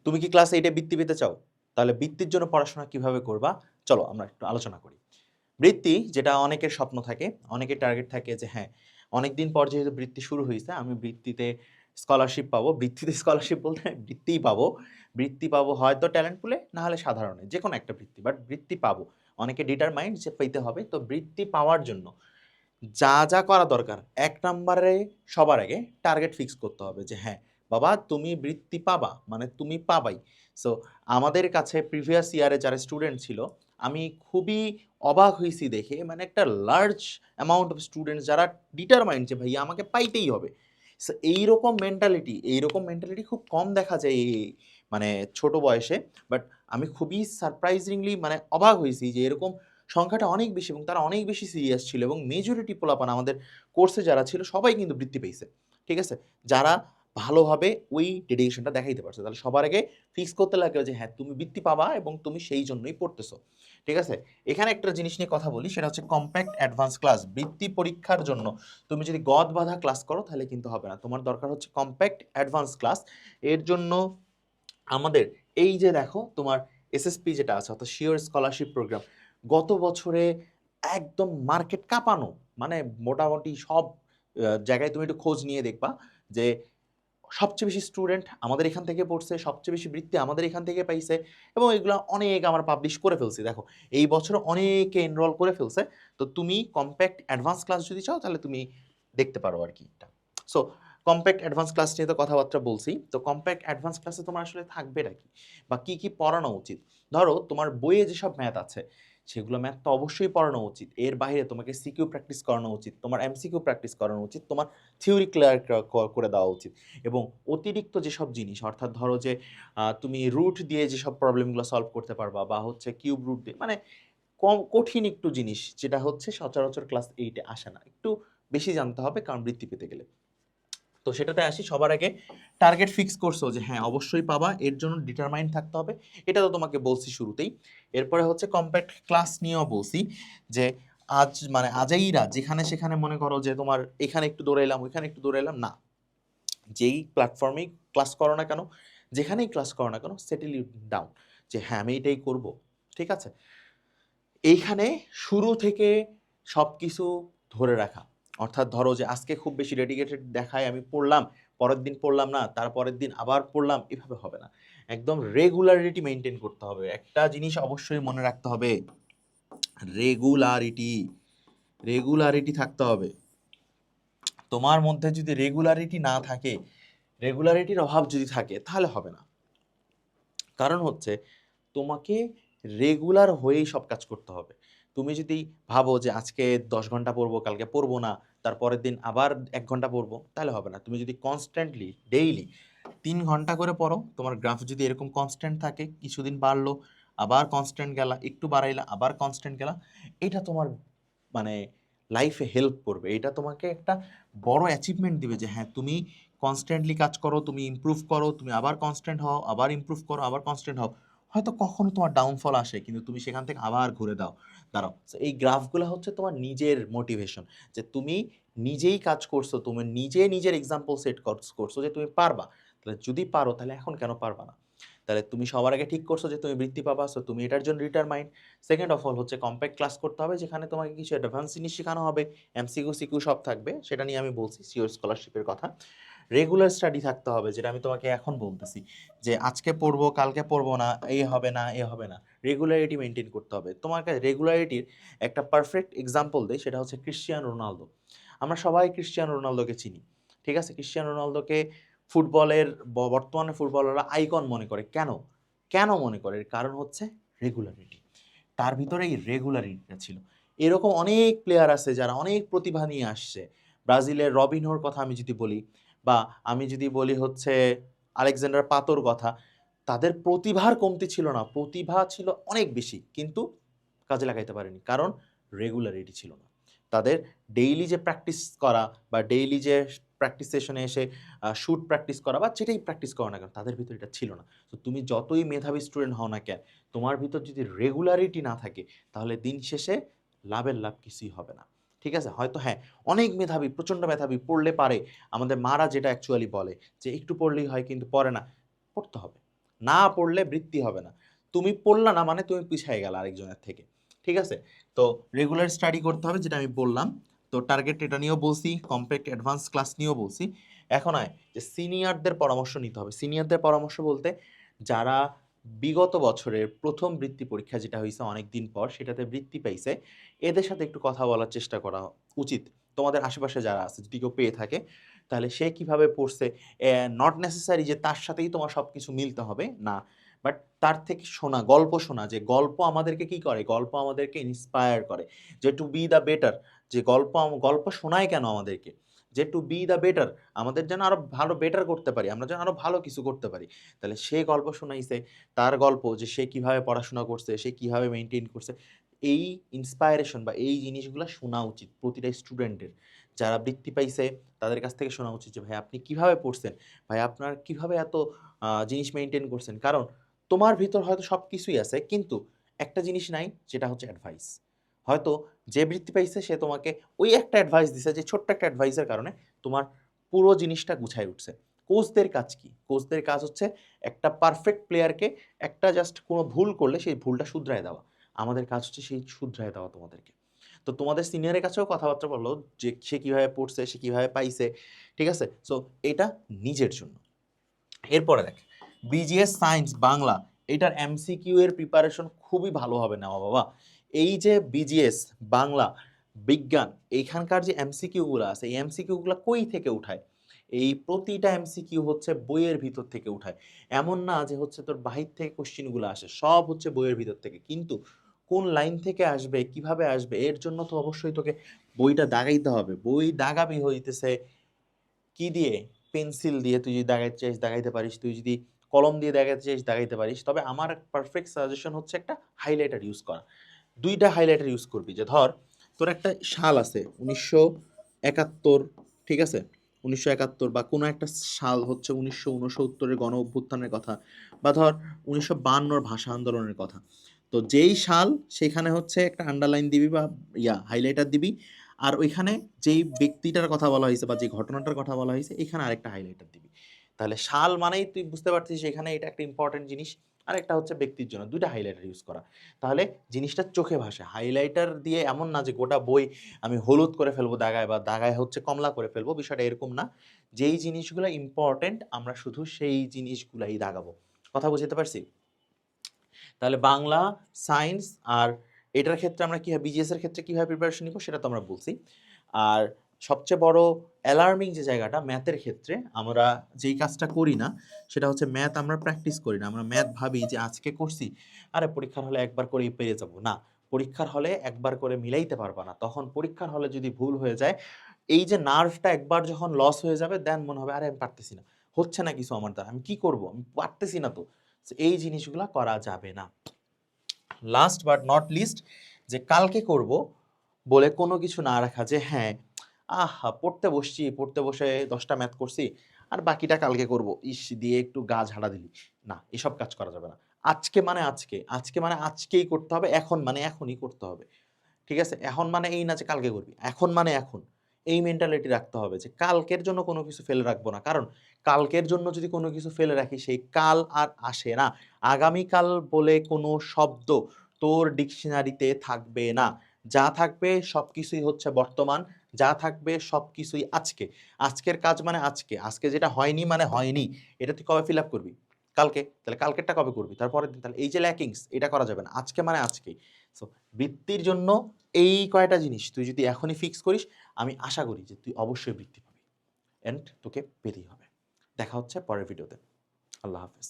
তুমি কি ক্লাস 8 এ বৃত্তি পেতে চাও? তাহলে বৃত্তির জন্য পড়াশোনা কিভাবে করবা? চলো আমরা একটু আলোচনা করি। বৃত্তি যেটা অনেকের স্বপ্ন থাকে, অনেকের টার্গেট থাকে যে হ্যাঁ, অনেকদিন পর যেহেতু বৃত্তি শুরু হইছে, আমি বৃত্তিতে স্কলারশিপ পাবো। বৃত্তিতে স্কলারশিপ বলতে বৃত্তিই পাবো। বৃত্তি পাবো হয়তো ট্যালেন্ট পুলে, না হলে সাধারণে। যেকোনো একটা বৃত্তি। বাট বৃত্তি পাবো। অনেকে ডিটারমাইন্ড যে পেইতে হবে। তো বৃত্তি পাওয়ার জন্য যা করা দরকার ১ নাম্বারে সবার আগে টার্গেট ফিক্স করতে হবে যে হ্যাঁ, বাবা তুমি বৃত্তি পাবা, মানে তুমি পাবাই। সো আমাদের কাছে প্রিভিয়াস ইয়ারে যারা স্টুডেন্ট ছিল, আমি খুবই অবাক হইছি দেখে মানে একটা লার্জ অ্যামাউন্ট অফ স্টুডেন্টস যারা ডিটারমাইন্ড যে ভাইয়া আমাকে পাইতেই হবে। সো এইরকম মেন্টালিটি খুব কম দেখা যায় মানে ছোট বয়সে। বাট আমি খুবই সারপ্রাইজিংলি মানে অবাক হইছি যে এরকম সংখ্যাটা অনেক বেশি এবং তারা অনেক বেশি সিরিয়াস ছিল এবং মেজরিটি পোলাপান আমাদের কোর্সে যারা ছিল সবাই কিন্তু বৃত্তি পেয়েছে। ঠিক আছে? যারা ভালোভাবে ওই ডেডিকেশনটা দেখাইতে পারছে। তাহলে সবার আগে ফিক্স করতে লাগলো যে হ্যাঁ, তুমি বৃত্তি পাবা এবং তুমি সেই জন্যই পড়তেছো। ঠিক আছে? এখানে একটা জিনিস নিয়ে কথা বলি সেটা হচ্ছে কম্প্যাক্ট অ্যাডভান্স ক্লাস। বৃত্তি পরীক্ষার জন্য তুমি যদি গদ বাঁধা ক্লাস করো তাহলে কিন্তু হবে না। তোমার দরকার হচ্ছে কম্প্যাক্ট অ্যাডভান্স ক্লাস। এর জন্য আমাদের এই যে দেখো তোমার এসএসপি যেটা আছে অর্থাৎ শিওর স্কলারশিপ প্রোগ্রাম গত বছরে একদম মার্কেট কাঁপানো মানে মোটামুটি সব জায়গায় তুমি একটু খোঁজ নিয়ে দেখবা যে সবচেয়ে বেশি স্টুডেন্ট আমাদের এখান থেকে পড়ছে, সবচেয়ে বেশি বৃত্তি আমাদের এখান থেকে পাইছে এবং এগুলো অনেক আমরা পাবলিশ করে ফেলছি। দেখো এই বছর অনেকে এনরোল করে ফেলছে। তো তুমি কম্প্যাক্ট অ্যাডভান্স ক্লাস যদি চাও তাহলে তুমি দেখতে পারো আর কি এটা। সো কম্প্যাক্ট অ্যাডভান্স ক্লাস নিয়ে তো কথাবার্তা বলছি। তো কম্প্যাক্ট অ্যাডভান্স ক্লাসে তোমার আসলে থাকবেটা কি বা কি পড়ানো উচিত? ধরো তোমার বইয়ে যেসব ম্যাথ আছে সেগুলো ম্যাথ তো অবশ্যই পড়ানো উচিত। এর বাইরে তোমাকে সিকিউ প্র্যাকটিস করানো উচিত, তোমার এমসিকিউ প্র্যাকটিস করানো উচিত, তোমার থিওরি ক্লিয়ার করে দেওয়া উচিত। এবং অতিরিক্ত যেসব জিনিস অর্থাৎ ধরো যে তুমি রুট দিয়ে যেসব প্রবলেমগুলো সলভ করতে পারবা বা হচ্ছে কিউব রুট দিয়ে মানে কঠিন একটু জিনিস যেটা হচ্ছে সচরাচর ক্লাস 8 এ আসে না। একটু বেশি জানতে হবে কারণ বৃত্তি পেতে গেলে। তো সেটাতে আসি সবার আগে টার্গেট ফিক্স করছো যে হ্যাঁ অবশ্যই পাবা, এর জন্য ডিটারমাইন্ড থাকতে হবে। এটা তো তোমাকে বলছি শুরুতেই। এরপরে হচ্ছে কম্প্যাক্ট ক্লাস নিয়েও বলছি যে আজ মানে আজাইরা যেখানে সেখানে মনে করো যে তোমার এখানে একটু দৌড়াইলাম ওইখানে একটু দৌড়াইলাম না, যেই প্ল্যাটফর্মেই ক্লাস করো না কেন, যেখানেই ক্লাস করো না কেন সেটেল ইউ ডাউন যে হ্যাঁ আমি এটাই করব। ঠিক আছে? এইখানে শুরু থেকে সবকিছু ধরে রাখা। অর্থাৎ ধরো যে আজকে খুব বেশি ডেডিকেটেড দেখায় আমি পড়লাম, পরের দিন পড়লাম না, তার পরের দিন আবার পড়লাম, এভাবে হবে না। একদম রেগুলারিটি মেইনটেইন করতে হবে। একটা জিনিস অবশ্যই মনে রাখতে হবে, রেগুলারিটি, রেগুলারিটি থাকতে হবে। তোমার মধ্যে যদি রেগুলারিটি না থাকে, রেগুলারিটির অভাব যদি থাকে তাহলে হবে না। কারণ হচ্ছে তোমাকে রেগুলার হয়েই সব কাজ করতে হবে। তুমি যদি ভাবো যে আজকে ১০ ঘন্টা পড়বো, কালকে পড়বো না, তার পরের দিন আবার ১ ঘন্টা পড়বো, তাহলে হবে না। তুমি যদি কনস্ট্যান্টলি ডেইলি ৩ ঘন্টা করে পড়ো, তোমার গ্রাফ যদি এরকম কনস্ট্যান্ট থাকে, কিছুদিন বাড়লো, আবার কনস্ট্যান্ট গেলা, একটু বাড়াইলা, আবার কনস্ট্যান্ট গেলা, এটা তোমার মানে লাইফে হেল্প করবে। এটা তোমাকে একটা বড় অ্যাচিভমেন্ট দিবে যে হ্যাঁ, তুমি কনস্ট্যান্টলি কাজ করো, তুমি ইমপ্রুভ করো, তুমি আবার কনস্ট্যান্ট হও, আবার ইমপ্রুভ করো, আবার কনস্ট্যান্ট হও। হয়তো কখনো তোমার ডাউনফল আসে কিন্তু তুমি সেখান থেকে আবার ঘুরে দাঁড়াও। So এই গ্রাফগুলো হচ্ছে তোমার নিজের মোটিভেশন যে তুমি নিজেই কাজ করছো, তুমি নিজের এক্সাম্পল সেট করছো যে তুমি পারবা। তাহলে যদি পারো তাহলে এখন কেন পারবা না? তাহলে তুমি সবার আগে ঠিক করছো যে তুমি বৃত্তি পাবা, সো তুমি এটার জন্য ডিটারমাইন্ড। সেকেন্ড অফ অল হচ্ছে কম্প্যাক্ট ক্লাস করতে হবে যেখানে তোমাকে কিছু অ্যাডভান্স জিনিস শেখানো হবে, এমসিকিউ সিকিউ সব থাকবে, সেটা নিয়ে আমি বলছি সিওর স্কলারশিপের কথা। রেগুলার স্টাডি থাকতে হবে যেটা আমি তোমাকে এখন বলতেছি যে আজকে পড়বো কালকে পড়বো না, এই হবে না এ হবে না। রেগুলারিটি মেনটেন করতে হবে। তোমার কাছে রেগুলারিটির একটা পারফেক্ট এক্সাম্পল দেয়, সেটা হচ্ছে ক্রিশ্চিয়ানো রোনালদো। আমরা সবাই ক্রিশ্চিয়ানো রোনালদোকে চিনি। ঠিক আছে? ক্রিশ্চিয়ানো রোনালদোকে ফুটবলের বর্তমানে ফুটবলাররা আইকন মনে করে। কেন মনে করে? এর কারণ হচ্ছে রেগুলারিটি। তার ভিতরে এই রেগুলারিটিটা ছিল। এরকম অনেক প্লেয়ার আছে যারা অনেক প্রতিভা নিয়ে আসছে। ব্রাজিলের রবিনহোর কথা আমি যদি বলি বা আমি যদি বলি হচ্ছে আলেকজান্ডার পাতোর কথা, তাদের প্রতিভার কমতি ছিল না। প্রতিভা ছিল অনেক বেশি। কিন্তু কাজে লাগাইতে পারেনি। কারণ রেগুলারিটি ছিল না। তাদের ডেইলি যে প্র্যাকটিস করা বা ডেইলি যে প্র্যাকটিস সেশনে এসে শুট প্র্যাকটিস করা বা যেটাই প্র্যাকটিস করো না কেন তাদের ভিতরে এটা ছিল না। তো তুমি যতই মেধাবী স্টুডেন্ট হও না কেন, তোমার ভিতর যদি রেগুলারিটি না থাকে তাহলে দিন শেষে লাভের লাভ কিছুই হবে না। ঠিক আছে? হয়তো হ্যাঁ, অনেক মেধাবী, প্রচণ্ড মেধাবী, পড়লে পারে। আমাদের মারা যেটা অ্যাকচুয়ালি বলে যে একটু পড়লেই হয় কিন্তু পড়ে না। পড়তে হবে। না পড়লে বৃত্তি হবে না। তুমি পড়লা না মানে তুমি পিছায় গেলা আরেকজনের থেকে, ঠিক আছে? তো রেগুলার স্টাডি করতে হবে, যেটা আমি বললাম। তো টার্গেট এটা নিয়েও বলছি, কম্প্যাক্ট অ্যাডভান্স ক্লাস নিয়েও বলছি। এখন হয় যে সিনিয়রদের পরামর্শ নিতে হবে। সিনিয়রদের পরামর্শ বলতে যারা বিগত বছরের প্রথম বৃত্তি পরীক্ষা যেটা হয়েছে অনেক দিন পর সেটাতে বৃত্তি পাইছে, এদের সাথে একটু কথা বলার চেষ্টা করা উচিত। তোমাদের আশেপাশে যারা আছে যদি কেউ পেয়ে থাকে, তাহলে সে কিভাবে পড়ছে, নট নেসেসারি যে তার সাথেই তোমার সব কিছু মিলতে হবে না, বাট তার থেকে শোনা, গল্প শোনা, যে গল্প আমাদেরকে কি করে, গল্প আমাদেরকে ইন্সপায়ার করে যে টু বি দ্য বেটার। যে গল্প শোনায় কেন আমাদেরকে, যে টু বি দ্য বেটার, আমাদের যেন আরো ভালো বেটার করতে পারি, আমরা যেন আরো ভালো কিছু করতে পারি। তাহলে সে গল্প শোনাইছে, তার গল্প যে সে কিভাবে পড়াশোনা করছে, সে কিভাবে মেনটেন করছে, এই ইন্সপায়ারেশন বা এই জিনিসগুলো শোনা উচিত প্রতিটা স্টুডেন্টের। যারা বৃত্তি পাইছে তাদের কাছ থেকে শোনা উচিত যে ভাই আপনি কিভাবে পড়ছেন, ভাই আপনার কিভাবে এত জিনিস মেনটেন করছেন। কারণ তোমার ভিতর হয়তো সব কিছুই আছে, কিন্তু একটা জিনিস নাই, যেটা হচ্ছে অ্যাডভাইস। হয়তো যে বৃত্তি পাইছে সে তোমাকে ওই একটা অ্যাডভাইস দিছে, যে ছোট্ট একটা অ্যাডভাইসের কারণে তোমার পুরো জিনিসটা গুছায় উঠছে। কোচদের কাজ কি? কোচদের কাজ হচ্ছে একটা পারফেক্ট প্লেয়ারকে একটা জাস্ট কোনো ভুল করলে সেই ভুলটা শুধরায় দেওয়া। আমাদের কাজ হচ্ছে সেই শুধরায় দেওয়া তোমাদেরকে। তো তোমাদের সিনিয়রের কাছেও কথাবার্তা বললো যে সে কিভাবে পড়ছে, সে কিভাবে পাইছে, ঠিক আছে? সো এটা নিজের জন্য। এরপরে দেখ, বিজিএস সায়েন্স বাংলা, এটার এমসিকিউ এর প্রিপারেশন খুবই ভালো হবে নেওয়া বাবা। এই যে বিজিএস বাংলা বিজ্ঞান, এইখানকার যে এমসিকিউ গুলো আছে, এই এমসিকিউ গুলো কই থেকে উঠায়? এই প্রতিটা এমসিকিউ হচ্ছে বইয়ের ভিতর থেকে উঠায়। এমন না যে হচ্ছে তোর বাহির থেকে কোশ্চিন গুলো আসে, সব হচ্ছে বইয়ের ভিতর থেকে। কিন্তু কোন লাইন থেকে আসবে, কিভাবে আসবে, এর জন্য তো অবশ্যই তোকে বইটা দাগাইতে হবে। বই দাগাবি হইতেছে কি দিয়ে? পেন্সিল দিয়ে। তুই যদি দাগাইতে চাইস দাগাইতে পারিস, তুই যদি কলম দিয়ে দাগাইতে চাইস দাগাইতে পারিস। তবে আমার পারফেক্ট সাজেশন হচ্ছে একটা হাইলাইটার ইউজ করা। দুইটা হাইলাইটার ইউজ করবি। যে ধর তোর একটা সাল আছে 1971, ঠিক আছে, 1971 বা কোনো একটা সাল হচ্ছে 1969-এর গণ অভ্যুত্থানের কথা, বা ধর 1952-র ভাষা আন্দোলনের কথা। তো যেই সাল সেখানে হচ্ছে একটা আন্ডারলাইন দিবি বা হাইলাইটার দিবি, আর ওইখানে যেই ব্যক্তিটার কথা বলা হয়েছে বা যে ঘটনাটার কথা বলা হয়েছে এখানে আরেকটা হাইলাইটার দিবি। তাহলে সাল মানেই তুই বুঝতে পারছিস এখানে এটা একটা ইম্পর্টেন্ট জিনিস, আর একটা হচ্ছে ব্যক্তির জন্য। দুইটা হাইলাইটার ইউজ করা, তাহলে জিনিসটা চোখে ভাসে। হাইলাইটার দিয়ে এমন না যে গোটা বই আমি হলুদ করে ফেলবো দাগায়, বা দাগায় হচ্ছে কমলা করে ফেলবো, বিষয়টা এরকম না। যেই জিনিসগুলো ইম্পর্টেন্ট আমরা শুধু সেই জিনিসগুলাই দাগাবো। কথা বুঝতে পারছি? তাহলে বাংলা, সায়েন্স আর এটার ক্ষেত্রে আমরা কীভাবে, বিজিএস এর ক্ষেত্রে কীভাবে প্রিপারেশন নিব সেটা তো আমরা বলছি। আর সবচেয়ে বড় অ্যালার্মিং যে জায়গাটা ম্যাথের ক্ষেত্রে, আমরা যেই কাজটা করি না সেটা হচ্ছে ম্যাথ আমরা প্র্যাকটিস করি না। আমরা ম্যাথ ভাবি যে আজকে করছি, আরে পরীক্ষার হলে একবার করেই পেয়ে যাবো। না, পরীক্ষার হলে একবার করে মিলাইতে পারবা না। তখন পরীক্ষার হলে যদি ভুল হয়ে যায়, এই যে নার্ভটা একবার যখন লস হয়ে যাবে, দেন মনে হবে আরে আমি পারতেছি না, হচ্ছে না কিছু আমার দ্বারা, আমি কি করব, আমি পারতেছি না। তো এই জিনিসগুলো করা যাবে না। লাস্ট বাট নট লিস্ট, যে কালকে করব বলে কোনো কিছু না রাখা, যে হ্যাঁ পড়তে বসছি, পড়তে বসে 10টা ম্যাথ করছি আর বাকিটা কালকে করব, ইস দিয়ে একটু গা ঝাড়া দিলি। না, এসব কাজ করা যাবে না। আজকে মানে আজকে, আজকে মানে আজকেই করতে হবে, এখন মানে এখনই করতে হবে। ঠিক আছে? এখন মানে এই না যে কালকে করবি, এখন মানে এখন। এই মেন্টালিটি রাখতে হবে যে কালকের জন্য কোনো কিছু ফেলে রাখবো না। কারণ কালকের জন্য যদি কোনো কিছু ফেলে রাখি, সেই কাল আর আসে না। আগামীকাল বলে কোনো শব্দ তোর ডিকশনারিতে থাকবে না। যা থাকবে সবকিছুই হচ্ছে বর্তমান, যা থাকবে সবকিছুই আজকে। আজকের কাজ মানে আজকে, আজকে যেটা হয়নি মানে হয়নি। এটা তুই কবে ফিল আপ করবি? কালকে। তাহলে কালকেরটা কবে করবি? তারপরের দিন। তাহলে এই যে ল্যাকিংস, এটা করা যাবে না। আজকে মানে আজকেই। সো বৃত্তির জন্য এই কয়টা জিনিস তুই যদি এখনই ফিক্স করিস, আমি আশা করি যে তুই অবশ্যই বৃত্তি পাবি, এন্ড তোকে পেতেই হবে। দেখা হচ্ছে পরের ভিডিওতে। আল্লাহ হাফেজ।